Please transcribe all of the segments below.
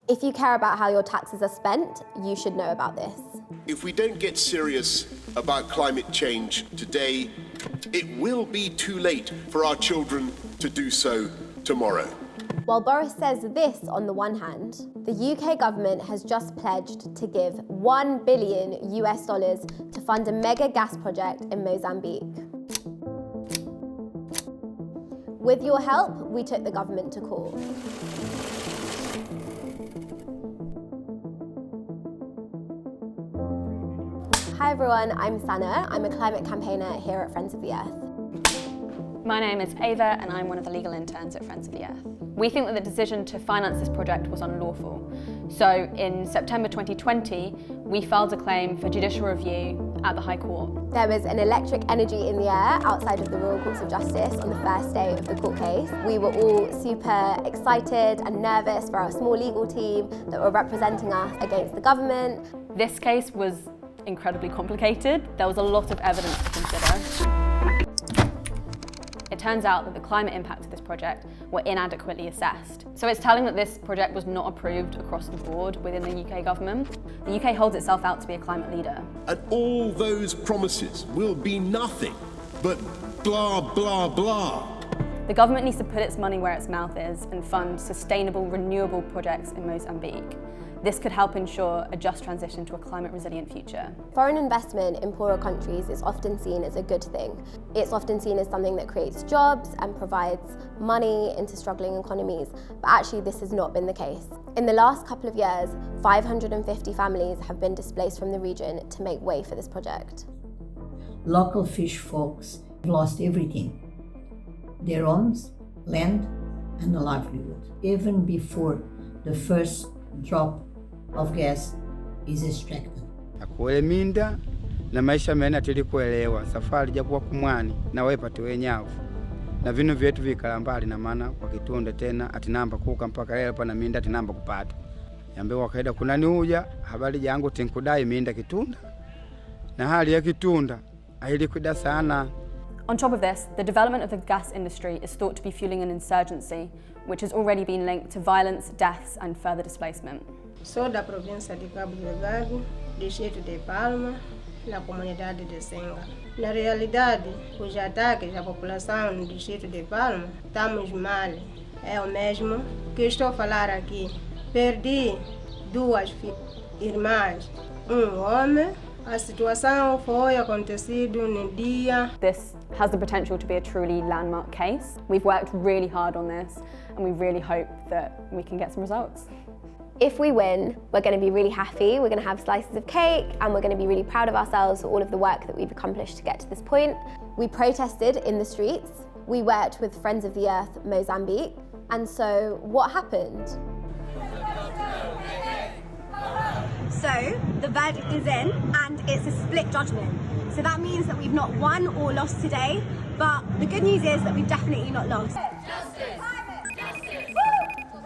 If you care about how your taxes are spent, you should know about this. If we don't get serious about climate change today, it will be too late for our children to do so tomorrow. While Boris says this on the one hand, the UK government has just pledged to give $1 billion to fund a mega gas project in Mozambique. With your help, we took the government to court. Hi everyone, I'm Sana. I'm a climate campaigner here at Friends of the Earth. My name is Ava and I'm one of the legal interns at Friends of the Earth. We think that the decision to finance this project was unlawful. So in September 2020, we filed a claim for judicial review at the High Court. There was an electric energy in the air outside of the Royal Courts of Justice on the first day of the court case. We were all super excited and nervous for our small legal team that were representing us against the government. This case was incredibly complicated. There was a lot of evidence to consider. It turns out that the climate impact of this project were inadequately assessed. So it's telling that this project was not approved across the board within the UK government. The UK holds itself out to be a climate leader. And all those promises will be nothing but blah, blah, blah. The government needs to put its money where its mouth is and fund sustainable, renewable projects in Mozambique. This could help ensure a just transition to a climate-resilient future. Foreign investment in poorer countries is often seen as a good thing. It's often seen as something that creates jobs and provides money into struggling economies, but actually this has not been the case. In the last couple of years, 550 families have been displaced from the region to make way for this project. Local fish folks have lost everything: their homes, land, and a livelihood, even before the first drop of gas is extracted. Akuele minda na maisha mena tulikuelewa safari jakuwa kumwani na wepate wenyavu na vinu vyetu vikala mbali na maana kwa kitunda tena atinamba kuka mpaka leo pana minda tinamba kupata yambe wakaida kunani uja habari jangu tinkudai minda kitunda na hali ya kitunda ahilikuda sana. On top of this, the development of the gas industry is thought to be fueling an insurgency, which has already been linked to violence, deaths and further displacement. Sou da província de Cabo Delgado, distrito de Palma, na comunidade de Senga. Na realidade, os ataques à população no distrito de Palma, estamos mal. É o mesmo que estou a falar aqui. Perdi duas irmãs, homem. A situação foi acontecido no dia. This has the potential to be a truly landmark case. We've worked really hard on this and we really hope that we can get some results. If we win, we're going to be really happy, we're going to have slices of cake, and we're going to be really proud of ourselves for all of the work that we've accomplished to get to this point. We protested in the streets, we worked with Friends of the Earth Mozambique, and so what happened? So the verdict is in and it's a split judgment. So that means that we've not won or lost today, but the good news is that we've definitely not lost. Justice!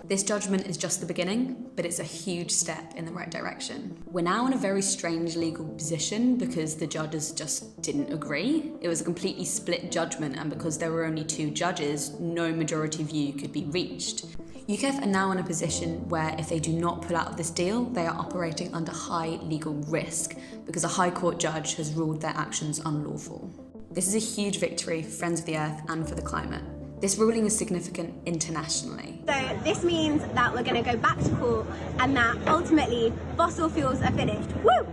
This judgment is just the beginning, but it's a huge step in the right direction. We're now in a very strange legal position because the judges just didn't agree. It was a completely split judgment, and because there were only two judges, no majority view could be reached. UKEF are now in a position where if they do not pull out of this deal, they are operating under high legal risk because a High Court judge has ruled their actions unlawful. This is a huge victory for Friends of the Earth and for the climate. This ruling is significant internationally. So this means that we're going to go back to court and that ultimately fossil fuels are finished. Woo!